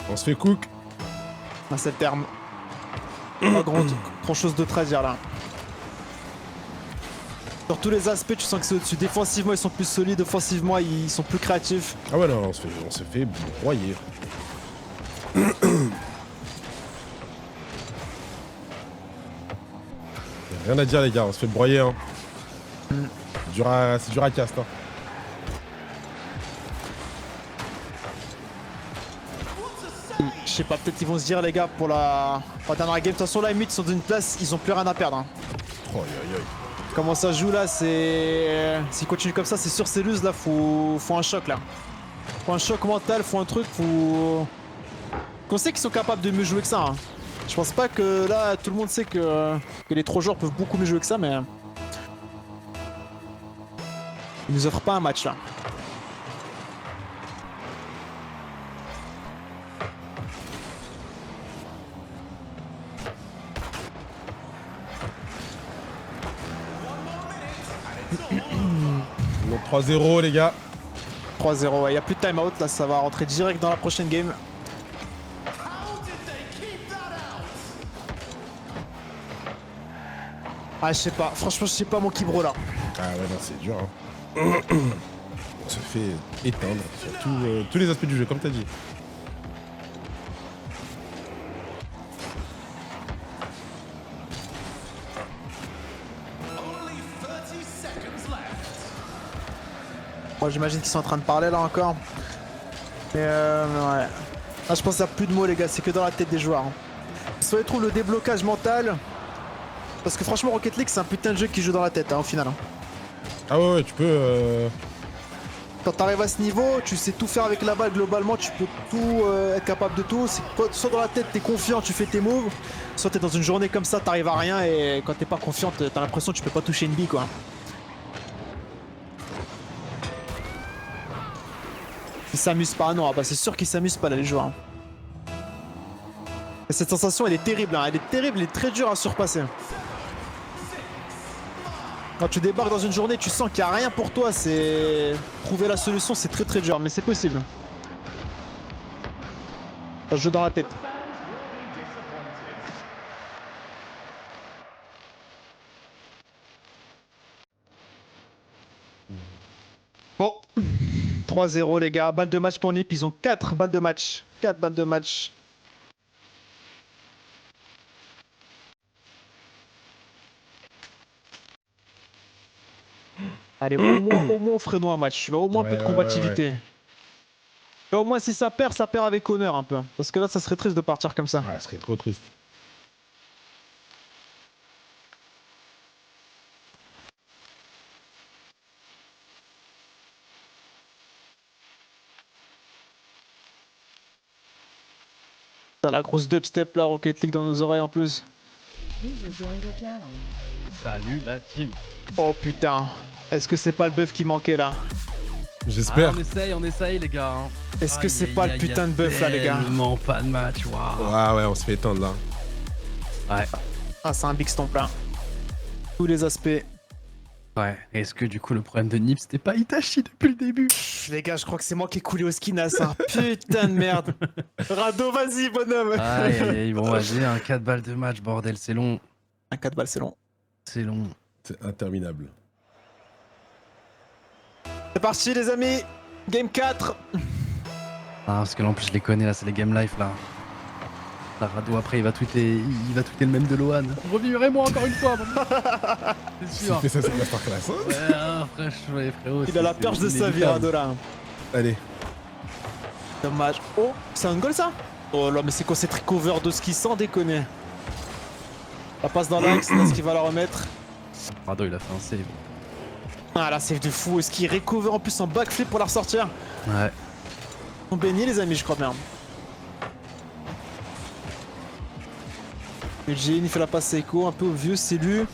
On se fait cook. Ah, c'est le terme. Pas grand chose d'autre à dire là. Sur tous les aspects, tu sens que c'est au-dessus. Défensivement, ils sont plus solides. Offensivement, ils sont plus créatifs. Ah ouais, non, on se fait broyer. Rien à dire, les gars, on se fait broyer. Hein. C'est dur à cast. Hein. Je sais pas, peut-être qu'ils vont se dire, les gars, pour la dernière game. De toute façon, là, limite, ils sont dans une place, ils ont plus rien à perdre. Hein. Oh, aïe, aïe. Comment ça joue là, c'est. S'ils continuent comme ça, c'est sûr, c'est loose là, faut un choc là. Faut un choc mental, faut un truc, faut. Qu'on sait qu'ils sont capables de mieux jouer que ça. Hein. Je pense pas que là, tout le monde sait que les 3 joueurs peuvent beaucoup mieux jouer que ça, mais. Ils nous offrent pas un match là. Donc 3-0, les gars. 3-0, ouais, y a plus de timeout là, ça va rentrer direct dans la prochaine game. Ah, je sais pas, franchement, je sais pas mon Kibro là. Ah ouais, non, c'est dur. Hein. On se fait éteindre sur tous les aspects du jeu, comme t'as dit. Moi, j'imagine qu'ils sont en train de parler là encore. Mais ouais. Ah, je pense qu'il n'y a plus de mots, les gars, c'est que dans la tête des joueurs. Hein. Soit ils trouvent le déblocage mental. Parce que franchement, Rocket League, c'est un putain de jeu qui joue dans la tête, hein, au final. Hein. Ah ouais, tu peux... Quand t'arrives à ce niveau, tu sais tout faire avec la balle globalement, tu peux tout être capable de tout. C'est soit dans la tête t'es confiant, tu fais tes moves, soit t'es dans une journée comme ça, t'arrives à rien et quand t'es pas confiant, t'as l'impression que tu peux pas toucher une bille quoi. Ils s'amusent pas, non, ah bah c'est sûr qu'ils s'amusent pas là les joueurs. Hein. Et cette sensation elle est terrible, hein. Elle est terrible, elle est très dure à surpasser. Quand tu débarques dans une journée, tu sens qu'il n'y a rien pour toi, c'est... Trouver la solution, c'est très très dur, mais c'est possible. Ça se joue dans la tête. Bon. 3-0 les gars, balle de match pour Nip, ils ont 4 balles de match. 4 balles de match. Allez, au moins offrez-nous un match, au moins un peu de combativité. Ouais. Et au moins si ça perd avec honneur un peu. Parce que là ça serait triste de partir comme ça. Ouais, ça serait trop triste. T'as la grosse dubstep là, Rocket League dans nos oreilles en plus. Salut la team. Oh putain, est-ce que c'est pas le buff qui manquait là? J'espère. Ah, on essaye les gars. Hein. Est-ce que c'est pas le putain de buff là les gars? Tellement pas de match, waouh. Ouais, on se fait étendre là. Ouais. Ah, c'est un big stomp là. Tous les aspects. Ouais, est-ce que du coup le problème de Nip c'était pas Itachi depuis le début? Les gars, je crois que c'est moi qui ai coulé au skin à ça. Putain de merde. Rado, vas-y, bonhomme. Aïe, bon, vas-y, un 4 balles de match, bordel, c'est long. Un 4 balles, c'est long. C'est long. C'est interminable. C'est parti, les amis. Game 4. Ah, parce que là en plus je les connais, là, c'est les game life là. La Rado après il va tweeter le même de Lohan. Revivrez-moi encore une fois. C'est sûr. C'est ça, c'est la masterclass. Hein Ouais, frérot. Il a la perche de sa vie, Rado là. Allez. Dommage. Oh, c'est un goal ça? Oh là, mais c'est quoi cette recover de ski sans déconner? La passe dans l'axe, là, ce qu'il va la remettre. Rado il a fait un save. Ah la save de fou, est-ce qu'il recover en plus en backflip pour la ressortir? Ouais. Ils sont baignés les amis, je crois bien. Eugene, il fait la passe à Echo, un peu au vieux, c'est lui.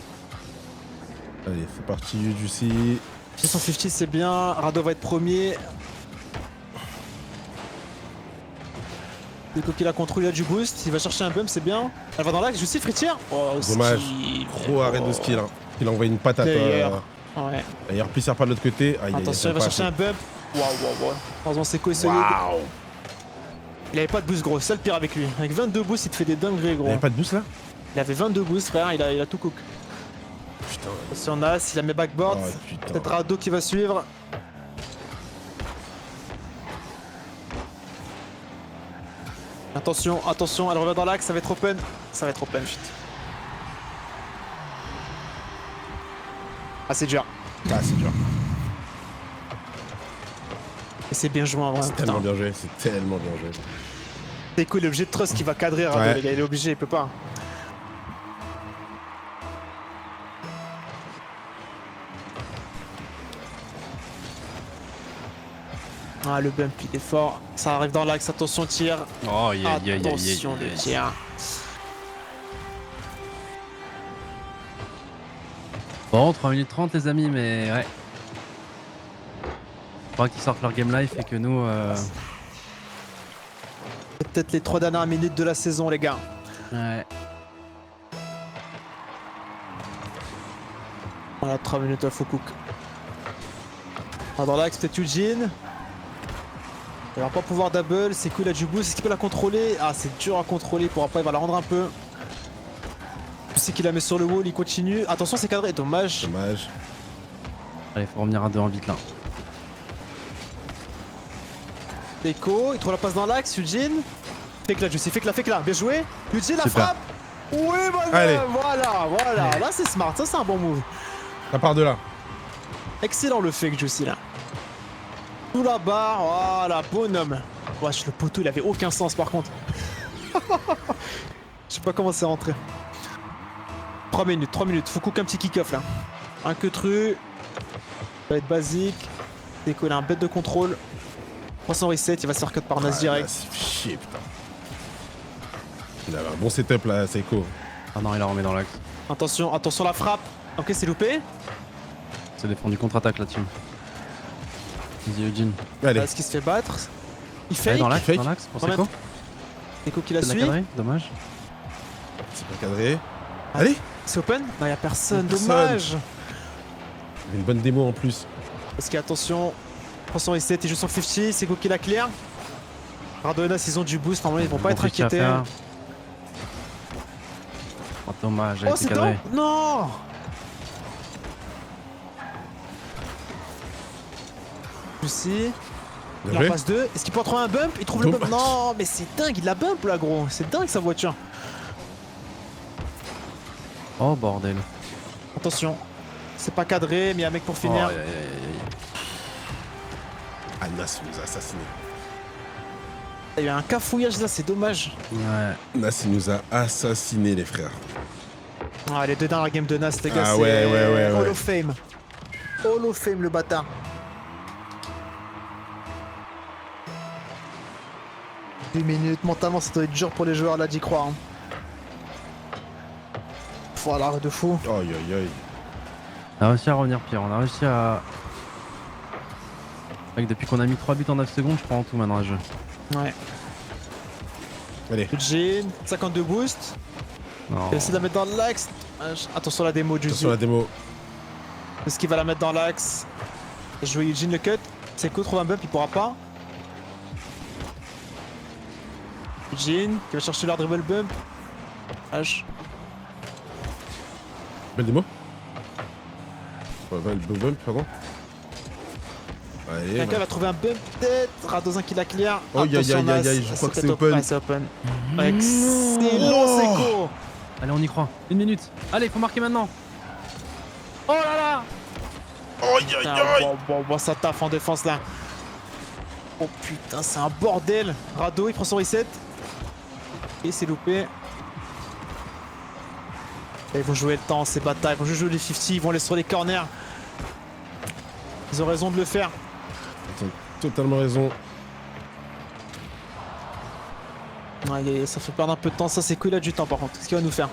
Allez, c'est parti, UGC. 650 c'est bien, Rado va être premier. Echo qui la contrôle, il a du boost, il va chercher un bump, c'est bien. Elle va dans l'axe, Juicy, fritière. Oh, dommage. ski. Gros arrêt de skill. Hein. Il a envoyé une patate. Ouais. D'ailleurs, plus il repart de l'autre côté. Attention, il va chercher un bump. Waouh. Heureusement, c'est quoi, solide. Waouh. Il avait pas de boost gros, c'est ça le pire avec lui. Avec 22 boosts, il te fait des dingueries Il gros. y avait pas de boost là? Il avait 22 boosts frère, il a tout cook. Putain. Si on a, s'il a mes backboards, Oh putain. peut-être Rado qui va suivre. Attention, attention, elle revient dans l'axe, ça va être open. Ça va être open, shit. Ah c'est dur. Ah, c'est dur. Et c'est bien joué en vrai. C'est putain. tellement bien joué, c'est tellement bien joué. C'est cool, il est obligé de trust qui va cadrer Rado, Ouais. les gars, il est obligé, il peut pas. Ah le bump il est fort, ça arrive dans l'axe, attention tir. Oh, Attention le tir. Bon, 3 minutes 30 les amis, mais ouais. Faudra qu'ils sortent leur game life et que nous... C'est peut-être les 3 dernières minutes de la saison les gars. Ouais. Voilà 3 minutes à Foukouk. Dans l'axe peut-être Eugene. Il va pas pouvoir double, c'est cool, il a du boost, est-ce qu'il peut la contrôler? Ah c'est dur à contrôler, pour après il va la rendre un peu. Je sais qu'il la met sur le wall, il continue. Attention c'est cadré, dommage. Dommage. Allez, faut revenir à 2 en vite là. Echo, il trouve la passe dans l'axe, Eugene. Fake là, Juicy, fake là, bien joué. Eugene la Super. frappe. Oui, Allez. voilà. Là c'est smart, ça c'est un bon move. Ça part de là. Excellent le fake, Juicy là. Sous la barre, voilà, bonhomme. Wesh, le poteau il avait aucun sens par contre. Je sais pas comment c'est rentré. 3 minutes, faut cook un petit kick-off là. Un queutru. Ça va être basique. Echo il a un bête de contrôle. 300 reset, il va se faire cut par Nas Ah, direct. là, c'est fait chier, putain. Il avait un bon setup là, Seiko. Ah non, il la remet dans l'axe. Attention, attention la frappe. Ok, c'est loupé. C'est défendu contre-attaque là-dessus. Vas-y, Eugene. Allez. Est-ce qu'il se fait battre? Il Allez, fake. dans l'axe, fake. dans l'axe, pour Remets- Seco. Echo qui la C'est de la suit. cadrée, dommage. C'est pas cadré. Ah. Allez. C'est open? Non, y'a personne, Personne. dommage. Il avait une bonne démo en plus. Parce qu'attention, 300 reset, il joue sur le 50, c'est Echo qui la clear. Radonas, ils ont du boost, normalement ils vont pas être réussi à inquiétés. faire. Oh, dommage, elle Oh, était c'est cadrée. dedans? Non! Lucie. Bien Il en joué. passe 2. Est-ce qu'il peut en trouver un bump? Il trouve le bump. Dommage. Non, mais c'est dingue, il la bump là, gros. C'est dingue sa voiture. Oh, bordel. Attention. C'est pas cadré, mais il y a un mec pour Oh, finir. aïe, aïe, aïe, aïe. Ah, Nas nous a assassinés. Il y a un cafouillage là, c'est dommage. Ouais. Nas il nous a assassinés, les frères. Ah, les deux dernières games de Nas, les gars, Ah c'est ouais. Hall of Fame. Hall of Fame, le bâtard. Deux minutes, mentalement, ça doit être dur pour les joueurs là d'y croire. Hein. Voilà, de fou. Aïe aïe aïe. On a réussi à revenir pire, on a réussi à... Mec, depuis qu'on a mis 3 buts en 9 secondes, je crois en tout maintenant à jeu. Ouais. Allez. Eugene, 52 boost. Non. Il essaie de la mettre dans l'axe. Attention à la démo, Juicy. Attention à la démo. Est-ce qu'il va la mettre dans l'axe? Jouer Eugene le cut. Seiko trouve un bump, il pourra pas. Eugene qui va chercher leur dribble bump. H. Belle démo. Ouais, le bump, pardon. Allez. Quelqu'un va trouver un bump peut-être. Radozin qui la clear. Oh, aïe, Attention, aïe, aïe, Nas. aïe, je crois que c'est peut-être open. Ouais, c'est open. Excellent, Seiko. Allez, on y croit. 1 minute. Allez, faut marquer maintenant. Oh là là. Aïe aïe Putain, aïe. bon, ça taffe en défense là. Oh putain, c'est un bordel. Rado, il prend son reset. Et c'est loupé. Et ils vont jouer le temps, ces batailles. Ils vont jouer les 50, ils vont aller sur les corners. Ils ont raison de le faire. T'as totalement raison. Ouais, ça fait perdre un peu de temps. Ça, c'est cool, il a du temps par contre. Qu'est-ce qu'il va nous faire?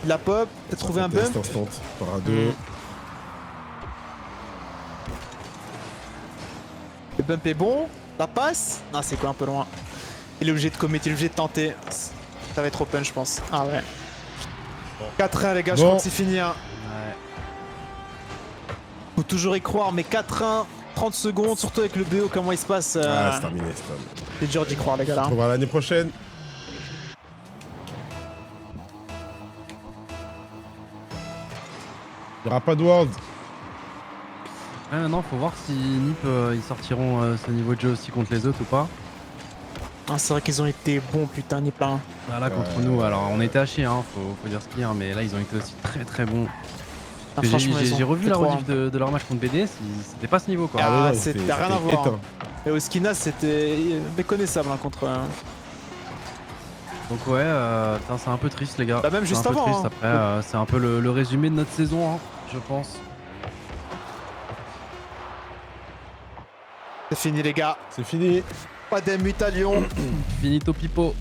Il a pop, peut-être trouver un Test bump. instant. Par à deux. Le bump est bon. La passe. Ah, c'est quoi un peu loin. Il est obligé de commit, il est obligé de tenter. Ça va être open, je pense. Ah ouais. 4-1, les gars, je Bon. crois que c'est fini. Hein. Ouais. Faut toujours y croire, mais 4-1, 30 secondes, surtout avec le BO, comment il se passe. Ah, c'est terminé, c'est terminé. C'est dur d'y croire, les gars, là. On va l'année prochaine. Il n'y aura pas de World. Ouais, maintenant, faut voir si Nip ils sortiront ce niveau de jeu aussi contre les autres ou pas. Ah, c'est vrai qu'ils ont été bons, putain, Nip, là. Bah là, contre nous, alors on était à chier, hein, faut dire ce qu'il y a, mais là, ils ont été aussi très très bons. Ah, J'ai franchement, ils ont j'ai revu fait la trop, rediff de leur match contre BDS, c'était pas ce niveau quoi. Ah, ouais, non, c'était c'était rien à voir. éteint. Et Oskina, c'était méconnaissable hein, contre. Donc ouais, putain, c'est un peu triste les gars. Bah, même C'est juste un peu avant, triste. hein. Après, c'est un peu le résumé de notre saison, hein, je pense. C'est fini, les gars. C'est fini. Pas d'M8 à Lyon. Finito pipo.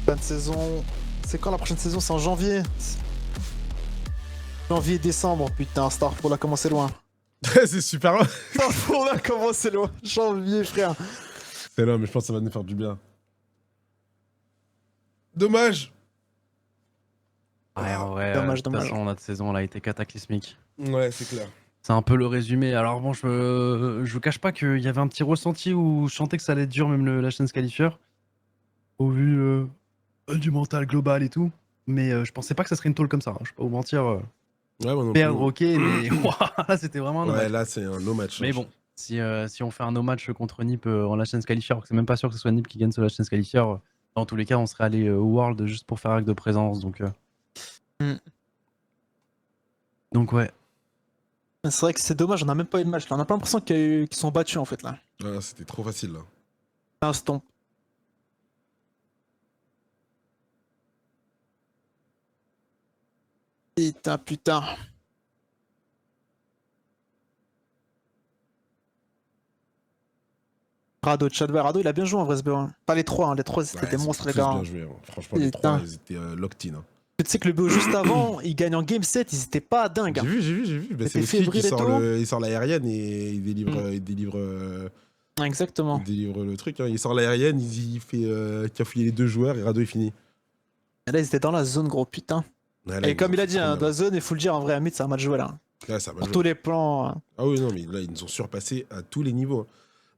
Fin de saison. C'est quand la prochaine saison? C'est en janvier. Janvier, décembre, putain, Starpool a commencé loin. C'est super loin. Starpool a commencé loin. Janvier, frère. C'est là, mais je pense que ça va nous faire du bien. Dommage. Ouais, en vrai, Dommage, de toute dommage. façon, notre saison elle a été cataclysmique. Ouais, c'est clair. C'est un peu le résumé. Alors bon, je vous cache pas qu'il y avait un petit ressenti où je sentais que ça allait être dur, même la chaîne se qualifieur. Au vu du mental global et tout. Mais je pensais pas que ça serait une tôle comme ça, hein. Je vais pas vous mentir. Ouais, moi non Perdre, plus. ok, mais ouah, là c'était vraiment un Ouais, no-match. là, c'est un no match. Mais bon, si on fait un no-match contre Nip en la chaîne se qualifieur, c'est même pas sûr que ce soit Nip qui gagne sur la chaîne se qualifieur. Dans tous les cas, on serait allé au World juste pour faire acte de présence. Donc ouais. C'est vrai que c'est dommage, on a même pas eu de match là. On a pas l'impression qu'ils sont battus en fait là. Ah, c'était trop facile, là. Un stomp. Putain. Rado, Chadwell, Rado, il a bien joué en vrai ce BO1. Pas les trois, hein. Les trois c'était Ouais, des ils ont monstres les tous gars. bien joué, hein. Franchement, les Putain. trois, ils étaient locked in. Hein. Tu sais que le BO juste avant, ils gagnent en game set, ils étaient pas dingues. J'ai Hein. vu. Bah, c'est C'était le flic qui fébrile et sort, tout. il sort l'aérienne et il délivre, Exactement. il délivre le truc. Hein. Il sort l'aérienne, il fait cafouiller les deux joueurs et Rado est fini. Et là ils étaient dans la zone gros putain. Ouais, là, Et ils comme nous il ont a fait dit, trop hein, mal. dans la zone, il faut le dire en vrai, Amit c'est un match joué là. Là, ça va Pour jouer. tous les plans. Ah oui, non, mais là, ils nous ont surpassé à tous les niveaux.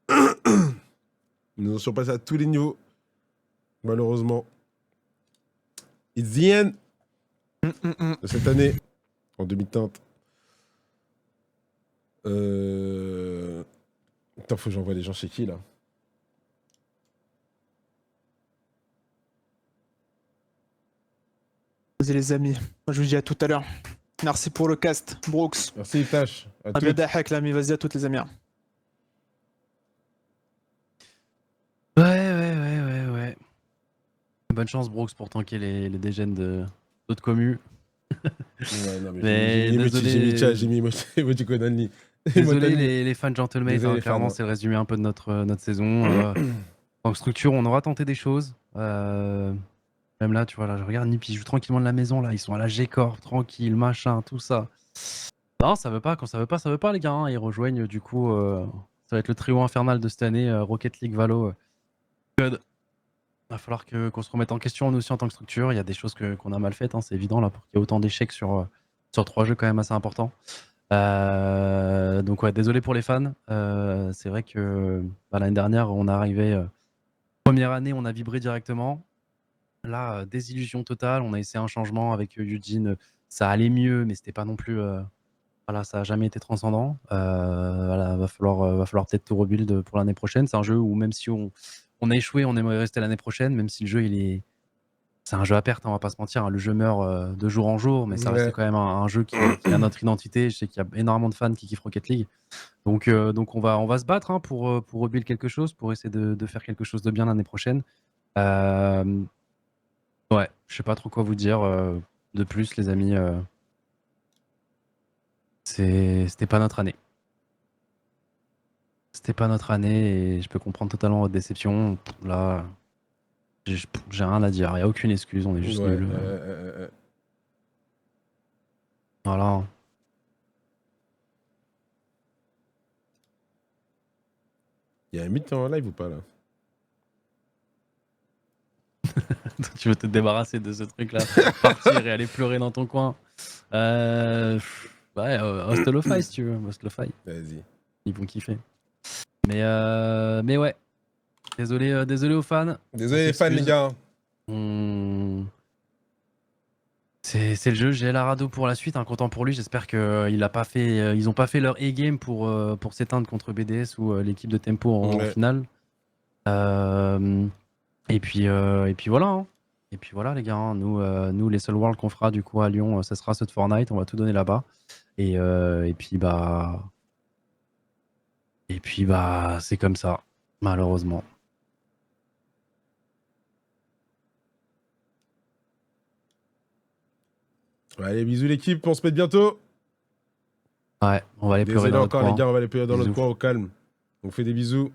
Ils nous ont surpassé à tous les niveaux. Malheureusement. It's the end de cette année, en demi-teinte. Putain, faut que j'envoie les gens chez qui, là? Vas-y les amis, moi je vous dis à tout à l'heure. Merci pour le cast, Brooks. Merci, Tash. À À toutes. Bedahek l'ami, vas-y à toutes les amis. Ouais. Bonne chance Brooks pour tanker les dégènes d'autres communes. Ouais, non, Mais j'ai mis désolé. j'ai mis chat, j'ai mis emoticon only. Désolé les fans Gentlemate, Désolé, hein, les clairement fans. c'est le résumé un peu de notre saison. En structure, on aura tenté des choses. Même là, tu vois, là, je regarde Nip, ils jouent tranquillement de la maison, là, ils sont à la G-Corp, tranquille, machin, tout ça. Non, ça veut pas, quand ça veut pas les gars, hein. Ils rejoignent du coup, ça va être le trio infernal de cette année, Rocket League, Valo, Code. Va falloir qu'on se remette en question nous aussi en tant que structure. Il y a des choses qu'on a mal faites, hein, c'est évident là, pour qu'il y ait autant d'échecs sur 3 jeux quand même assez importants. Donc ouais, désolé pour les fans. C'est vrai que l'année dernière, on est arrivé, première année, on a vibré directement. Là, désillusion totale. On a essayé un changement avec Eugene. Ça allait mieux, mais c'était pas non plus. Voilà, ça a jamais été transcendant. Voilà, va falloir peut-être tout rebuild pour l'année prochaine. C'est un jeu où même si on a échoué, on aimerait rester l'année prochaine, même si le jeu c'est un jeu à perte, hein, on va pas se mentir. Hein. Le jeu meurt de jour en jour, mais ça reste quand même un jeu qui a notre identité. Je sais qu'il y a énormément de fans qui kiffent Rocket League. Donc on va se battre hein, pour rebuild quelque chose, pour essayer de faire quelque chose de bien l'année prochaine. Ouais, je sais pas trop quoi vous dire de plus, les amis. C'était pas notre année. C'était pas notre année et je peux comprendre totalement votre déception. Là, j'ai rien à dire. Il n'y a aucune excuse, on est juste nuls. Voilà. Il y a un mythe en live ou pas là? Tu veux te débarrasser de ce truc-là, partir et aller pleurer dans ton coin. Ouais, Hostelofy si tu veux. Hostelofy, Vas-y. ils vont kiffer. Mais ouais. Désolé aux fans. Désolé On les fans, les s'excuse. gars. C'est le jeu. J'ai Larado pour la suite. Content pour lui. J'espère qu'ils n'ont pas fait leur A-game pour s'éteindre contre BDS ou l'équipe de Tempo en Ouais. finale. Et puis voilà. Hein. Et puis voilà, les gars. Hein. Nous, les seuls Worlds qu'on fera du coup à Lyon, ça sera ceux de Fortnite. On va tout donner là-bas. Et puis c'est comme ça, malheureusement. Allez, bisous l'équipe, on se pète bientôt. Ouais, on va aller pleurer Désolé dans notre encore les coin. gars, on va aller pleurer dans notre Bisous. coin au calme. On fait des bisous.